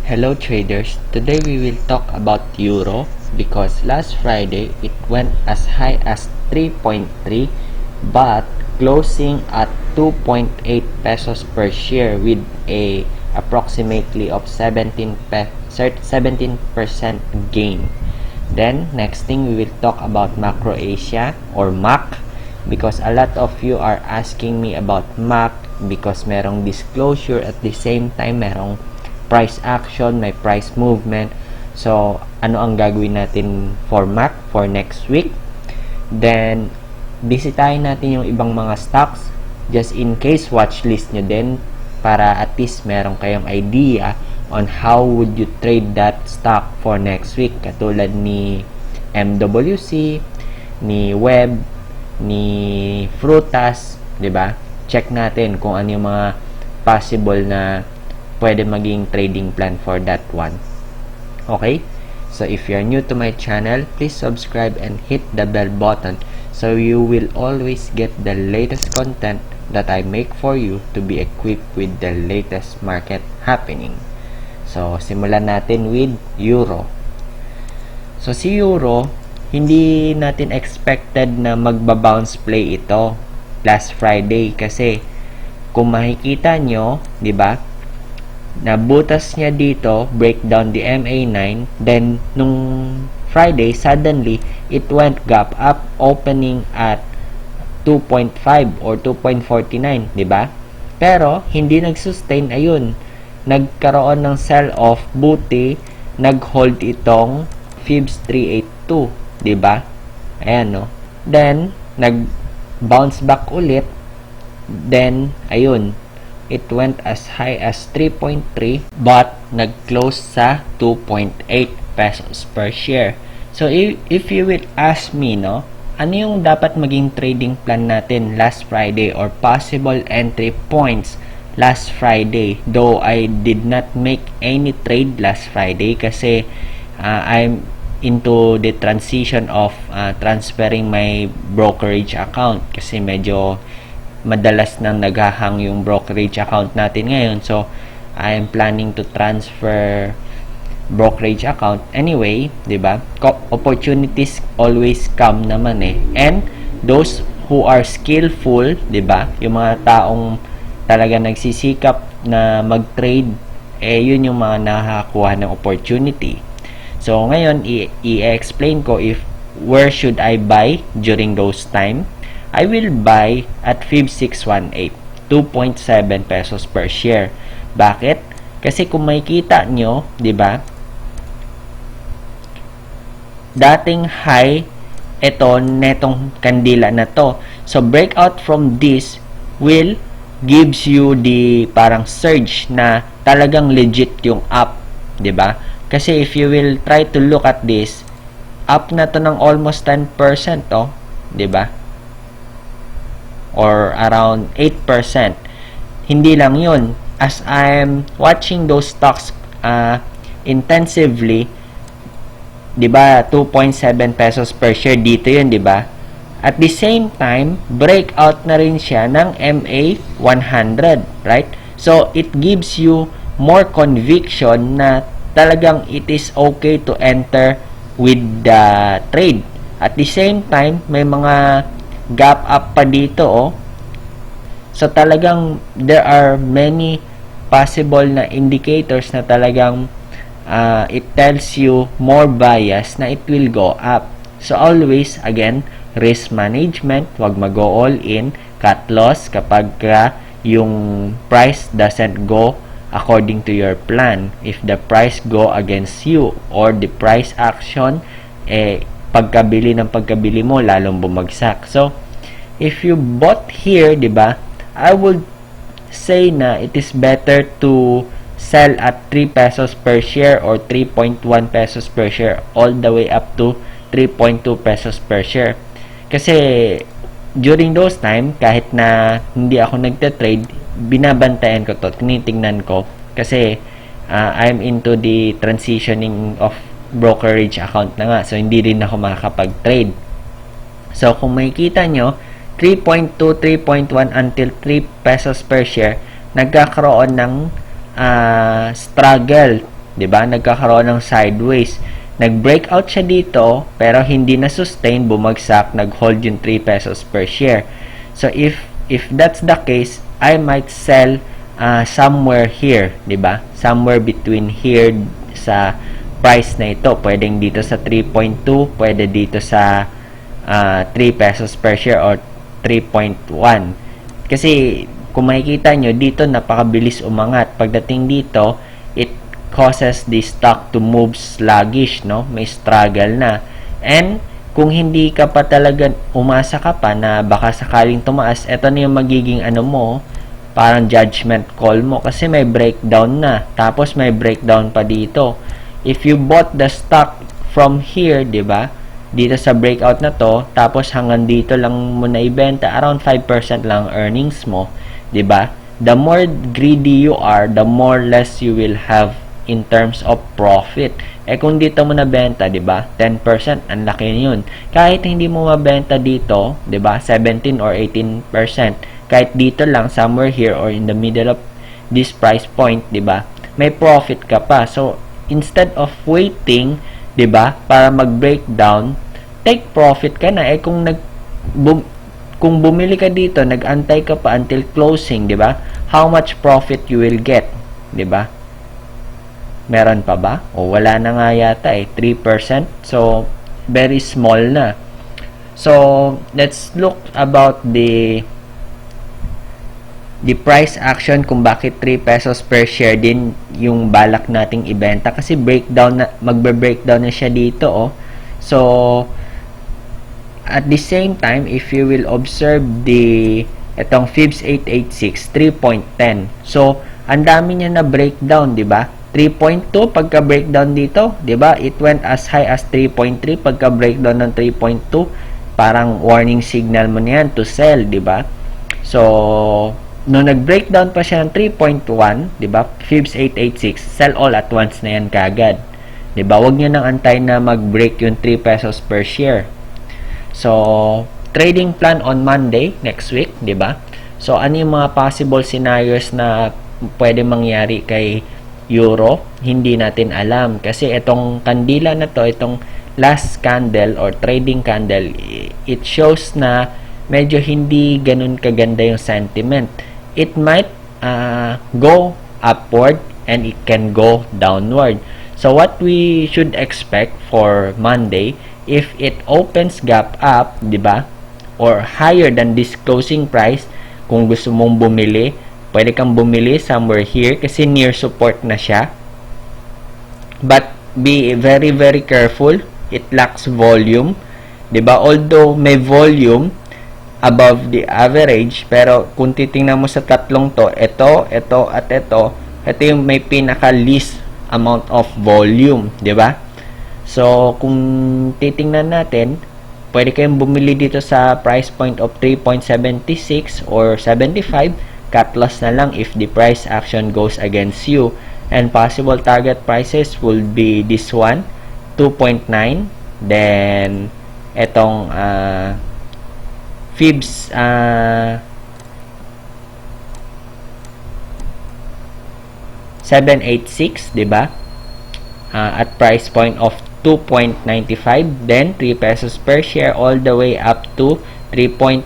Hello traders, today we will talk about Euro because last Friday it went as high as 3.3 but closing at 2.8 pesos per share with a approximately of 17% gain. Then next thing we will talk about Macro Asia or MAC because a lot of you are asking me about MAC because merong disclosure at the same time merong price action, may price movement. So, ano ang gagawin natin for MAC for next week? Then, bisitahin natin yung ibang mga stocks just in case watchlist nyo din para at least meron kayong idea on how would you trade that stock for next week. Katulad ni MWC, ni Web, ni Frutas, 'di ba? Check natin kung ano yung mga possible na pwede maging trading plan for that one. Okay? So, if you're new to my channel, please subscribe and hit the bell button so you will always get the latest content that I make for you to be equipped with the latest market happening. So, simulan natin with Euro. So, si Euro, hindi natin expected na magba-bounce play ito last Friday kasi kung makikita nyo, di ba? Nabutas niya dito, break down the MA9, then nung Friday, suddenly, it went gap up, opening at 2.5 or 2.49, di ba? Pero, hindi nag-sustain, ayun, nagkaroon ng sell-off, buti, nag-hold itong Fibs 382, di ba? Ayan, no? Then, nag-bounce back ulit, then, ayun, it went as high as 3.3 but nag-close sa 2.8 pesos per share. So if you will ask me, no, ano yung dapat maging trading plan natin last Friday or possible entry points last Friday? Though I did not make any trade last Friday kasi I'm into the transition of transferring my brokerage account kasi medyo madalas nang naghahang yung brokerage account natin ngayon. So, I am planning to transfer brokerage account. Anyway, di ba? Opportunities always come naman eh. And those who are skillful, di ba? Yung mga taong talaga nagsisikap na mag-trade, eh yun yung mga nakakakuha ng opportunity. So, ngayon, i-explain ko if where should I buy during those time. I will buy at Fib 618, 2.7 pesos per share. Bakit? Kasi kung makikita nyo, di ba? Dating high ito netong kandila na to. So breakout from this will gives you the parang surge na talagang legit yung up, di ba? Kasi if you will try to look at this, up na to ng almost 10%, oh, di ba? Or around 8%. Hindi lang yun. As I'm watching those stocks intensively, di ba, 2.7 pesos per share dito yun, di ba? At the same time, breakout na rin siya ng MA 100, right? So, it gives you more conviction na talagang it is okay to enter with the trade. At the same time, may mga gap up pa dito, oh. So talagang there are many possible na indicators na talagang it tells you more bias na it will go up. So always, again, risk management, wag mag-go all in, cut loss kapag yung price doesn't go according to your plan. If the price go against you or the price action, pagkabili mo lalong bumagsak. So if you bought here, di ba, I would say na it is better to sell at 3 pesos per share or 3.1 pesos per share all the way up to 3.2 pesos per share. Kasi during those time, kahit na hindi ako nagte-trade, binabantayan ko to, tinitingnan ko kasi I'm into the transitioning of brokerage account na nga. So, hindi rin ako makakapag-trade. So, kung makikita nyo, 3.2, 3.1 until 3 pesos per share, nagkakaroon ng struggle 'di ba? Nagkakaroon ng sideways. Nag-breakout siya dito, pero hindi na sustain, bumagsak, nag-hold yung 3 pesos per share. So if that's the case, I might sell somewhere here, 'di ba? Somewhere between here sa price na ito. Pwedeng dito sa 3.2, pwede dito sa 3 pesos per share or 3.1. Kasi kung makikita nyo, dito napakabilis umangat. Pagdating dito, it causes the stock to move sluggish, no? May struggle na. And kung hindi ka pa talaga, umasa ka pa na baka sakaling tumaas, eto na yung magiging ano mo, parang judgment call mo kasi may breakdown na. Tapos may breakdown pa dito. If you bought the stock from here, 'di ba? Dito sa breakout na to, tapos hanggang dito lang mo na ibenta, around 5% lang earnings mo, 'di ba? The more greedy you are, the more less you will have in terms of profit. Eh kung dito mo nabenta, 'di ba? 10%, ang laki niyon. Kahit hindi mo mabenta dito, 'di ba? 17 or 18%. Kahit dito lang somewhere here or in the middle of this price point, 'di ba? May profit ka pa. So instead of waiting, 'di ba, para mag-breakdown, take profit ka na. Eh kung kung bumili ka dito, nag-antay ka pa until closing, 'di ba? How much profit you will get, 'di ba? Meron pa ba? O wala na nga yata 3%. So very small na. So let's look about the price action kung bakit 3 pesos per share din yung balak nating ibenta kasi breakdown na, magbe-breakdown na siya dito, oh. So at the same time, if you will observe itong Fibs 886 3.10, so ang dami niya na breakdown, di ba? 3.2 pagka breakdown dito, di ba? It went as high as 3.3 pagka breakdown ng 3.2, parang warning signal mo niyan to sell, di ba? So no nag-breakdown pa siya ng 3.1, 'di ba? Fibs 886, sell all at once na 'yan kagad. 'Di ba? Huwag niyo nang antay na mag-break yung 3 pesos per share. So, trading plan on Monday next week, 'di ba? So, ano yung mga possible scenarios na pwede mangyari kay euro? Hindi natin alam kasi itong kandila na to, itong last candle or trading candle, it shows na medyo hindi ganun kaganda yung sentiment. It might go upward and it can go downward. So what we should expect for Monday, if it opens gap up, 'di ba? Or higher than this closing price, kung gusto mong bumili, pwede kang bumili somewhere here kasi near support na siya. But be very very careful. It lacks volume, 'di ba? Although may volume above the average, pero kung titingnan mo sa tatlong to, ito ito yung may pinaka least amount of volume, 'di ba? So kung titingnan natin, pwede kayong bumili dito sa price point of 3.76 or 75, cut loss na lang if the price action goes against you, and possible target prices will be this one, 2.9, then etong Fibs 786, 'di ba? At price point of 2.95, then 3 pesos per share all the way up to 3.1,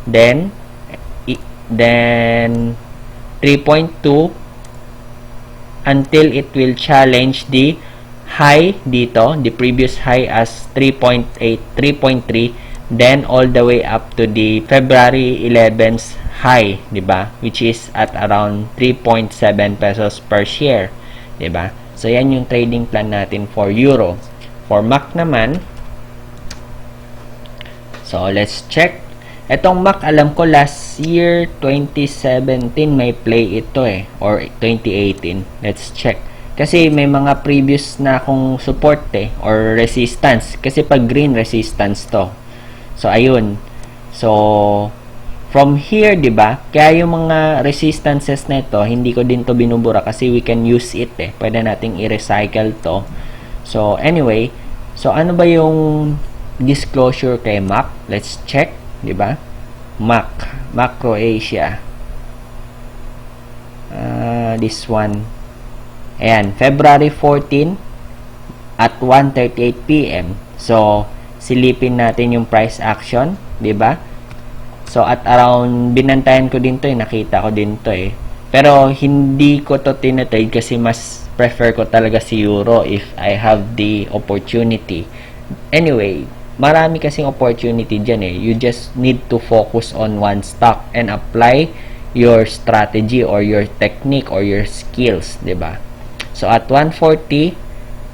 then 3.2 until it will challenge the high dito, the previous high as 3.8, 3.3, then all the way up to the February 11th high, 'di ba? Which is at around 3.7 pesos per share, 'di ba? So yan yung trading plan natin for euro. For MAC naman, so let's check. Etong MAC, alam ko last year 2017 may play ito or 2018. Let's check. Kasi may mga previous na akong support or resistance. Kasi pag green, resistance to. So, ayun. So, from here, 'di ba? Kaya yung mga resistances na ito, hindi ko din to binubura kasi we can use it Pwede nating i-recycle to. So, anyway, so ano ba yung disclosure kay MAC? Let's check, 'di ba? MAC, Macro Asia. This one. Ayan, February 14 at 1:38 p.m. So, silipin natin yung price action, 'di ba? So, at around, binantayan ko din to nakita ko din to Pero, hindi ko to tinatrade kasi mas prefer ko talaga si Euro if I have the opportunity. Anyway, marami kasing opportunity dyan You just need to focus on one stock and apply your strategy or your technique or your skills, 'di ba? So, at 140,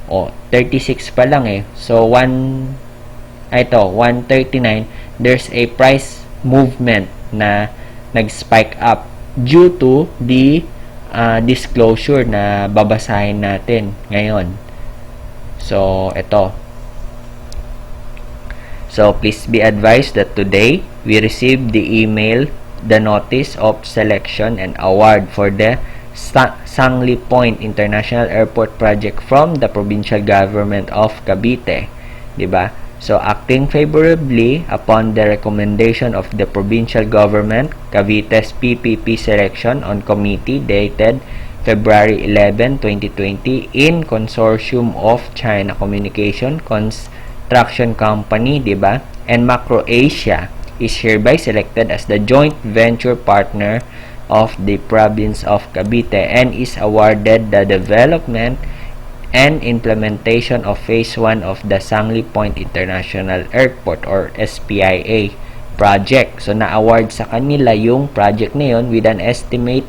36 pa lang So, 139, there's a price movement na nag-spike up due to the disclosure na babasahin natin ngayon. So, ito. So, please be advised that today, we received the email, the notice of selection and award for the Sangli Point International Airport project from the provincial government of Cavite. Diba? So, acting favorably upon the recommendation of the provincial government, Cavite's PPP selection on committee dated February 11, 2020 in consortium of China Communication Construction Company, diba? And Macro Asia is hereby selected as the joint venture partner of the province of Cavite and is awarded the development and implementation of Phase 1 of the Sangli Point International Airport or SPIA project. So, na-award sa kanila yung project na yun with an estimate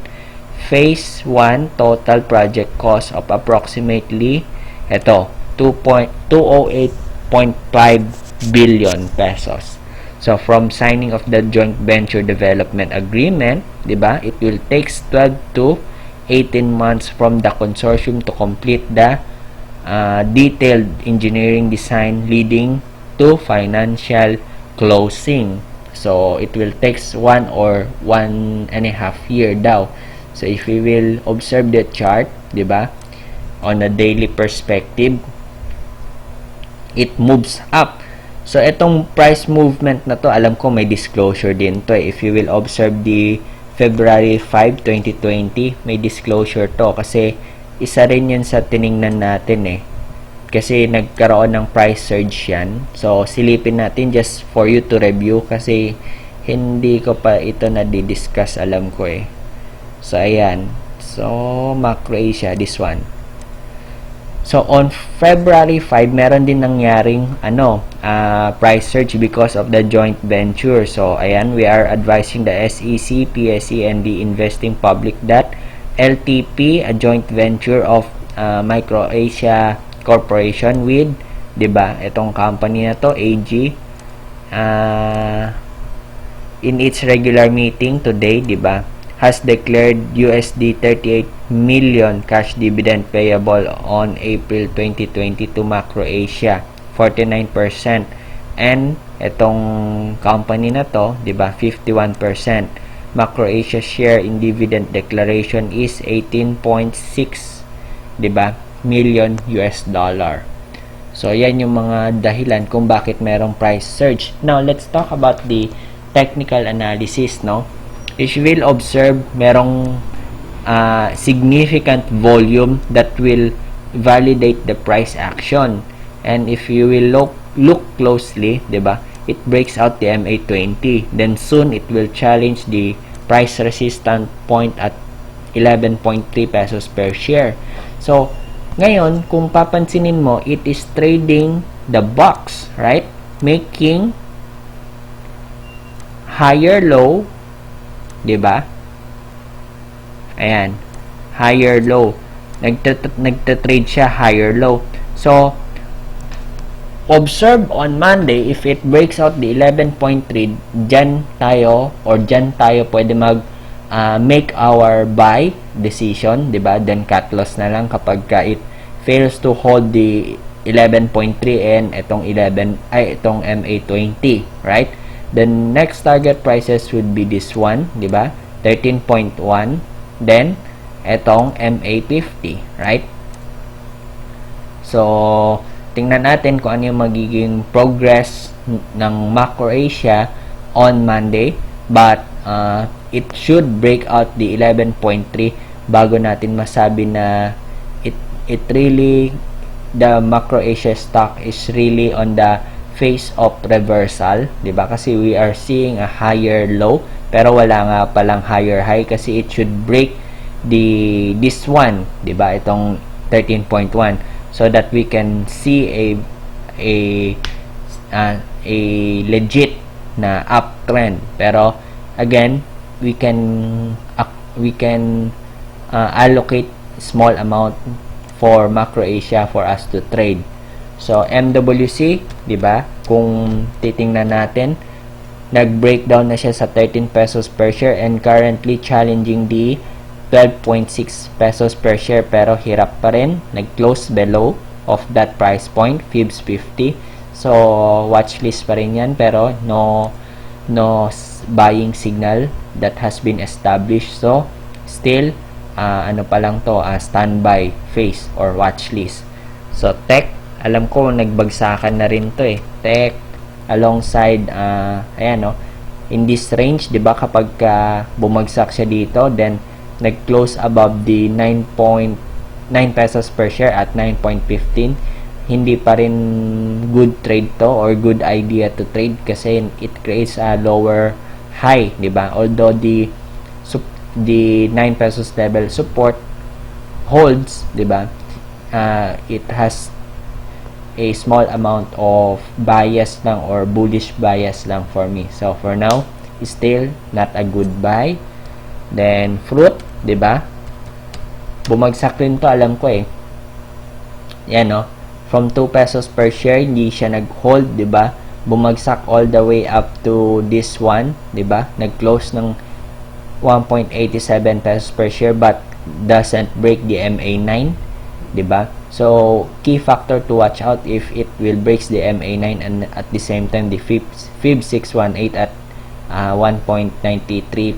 Phase 1 total project cost of approximately 208.5 billion pesos. So, from signing of the joint venture development agreement, diba, it will take 12 to 18 months from the consortium to complete the detailed engineering design leading to financial closing. So, it will take 1 or 1.5 year daw. So, if we will observe the chart, diba, on a daily perspective, it moves up. So, itong price movement na to, alam ko may disclosure din to If you will observe the February 5, 2020, may disclosure to kasi isa rin yun sa tiningnan natin kasi nagkaroon ng price surge yan. So, silipin natin just for you to review kasi hindi ko pa ito na-discuss, alam ko So, ayan. So, Macro Asia, this one. So, on February 5, meron din nangyaring price surge because of the joint venture. So, ayan, we are advising the SEC, PSE, and the investing public that LTP, a joint venture of Micro Asia Corporation with, diba, itong company na to, AG, in its regular meeting today, diba, has declared USD 38 million cash dividend payable on April 2020 to Macro Asia, 49%. And itong company na to, diba, 51%. Macro Asia share in dividend declaration is 18.6, diba, million US dollar. So, yan yung mga dahilan kung bakit merong price surge. Now, let's talk about the technical analysis, no? If you will observe, merong significant volume that will validate the price action. And if you will look closely, diba, it breaks out the MA20. Then soon, it will challenge the price resistance point at 11.3 pesos per share. So, ngayon, kung papansinin mo, it is trading the box, right? Making higher low, diba? Ayan, higher low. Nagtatrade siya higher low. So, observe on Monday, if it breaks out the 11.3, dyan tayo pwede make our buy decision, diba? Then cut loss na lang kapag it fails to hold the 11.3 and itong MA20, right? The next target prices would be this one, diba? 13.1, then itong MA50, right? So, tingnan natin kung ano yung magiging progress ng Macro Asia on Monday, but it should break out the 11.3 bago natin masabi na it really, the Macro Asia stock is really on the phase of reversal, 'di ba? Kasi we are seeing a higher low pero wala nga palang higher high kasi it should break this one, 'di ba? Itong 13.1 so that we can see a legit na uptrend. Pero again, we can allocate small amount for Macro Asia for us to trade. So MWC, 'di ba? Kung titingnan natin, nag-breakdown na siya sa 13 pesos per share and currently challenging the 12.6 pesos per share pero hirap pa rin. Nag-close below of that price point, Fibs 50. So watchlist pa rin yan pero no buying signal that has been established. So still ano pa lang to, standby phase or watchlist. So tech, alam ko nagbagsakan na rin to tech alongside ayan no, in this range, 'di ba, kapag bumagsak siya dito then nag-close above the 9.9 pesos per share at 9.15, hindi pa rin good trade to or good idea to trade kasi it creates a lower high, 'di ba? Although the 9 pesos level support holds, 'di ba? It has a small amount of bias lang or bullish bias lang for me. So for now, still not a good buy. Then fruit, 'di ba? Bumagsak rin to, alam ko Yan no. From 2 pesos per share, hindi siya nag-hold, 'di ba? Bumagsak all the way up to this one, 'di ba? Nag-close ng 1.87 pesos per share but doesn't break the MA9, 'di ba? So key factor to watch out if it will breaks the MA9 and at the same time the Fib 618 at 1.93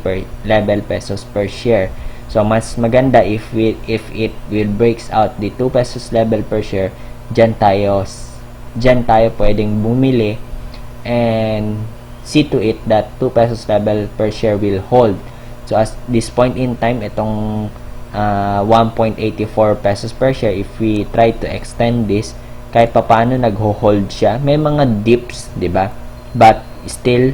per level pesos per share. So mas maganda if it will breaks out the 2 pesos level per share, dyan tayo pwedeng bumili and see to it that 2 pesos level per share will hold. So at this point in time, itong 1.84 pesos per share, if we try to extend this, kahit papaano nagho-hold siya. May mga dips, 'di ba? But still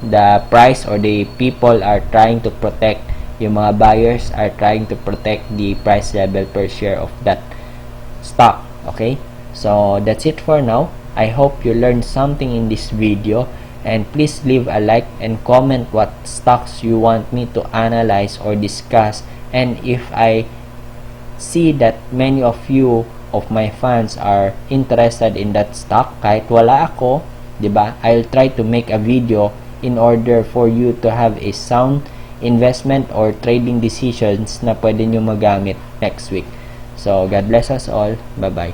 the price or the people are trying to protect, yung mga buyers are trying to protect the price level per share of that stock. Okay? So that's it for now. I hope you learned something in this video, and please leave a like and comment what stocks you want me to analyze or discuss. And if I see that many of you of my fans are interested in that stock, kahit wala ako, 'di ba? I'll try to make a video in order for you to have a sound investment or trading decisions na pwede nyo magamit next week. So God bless us all. Bye bye.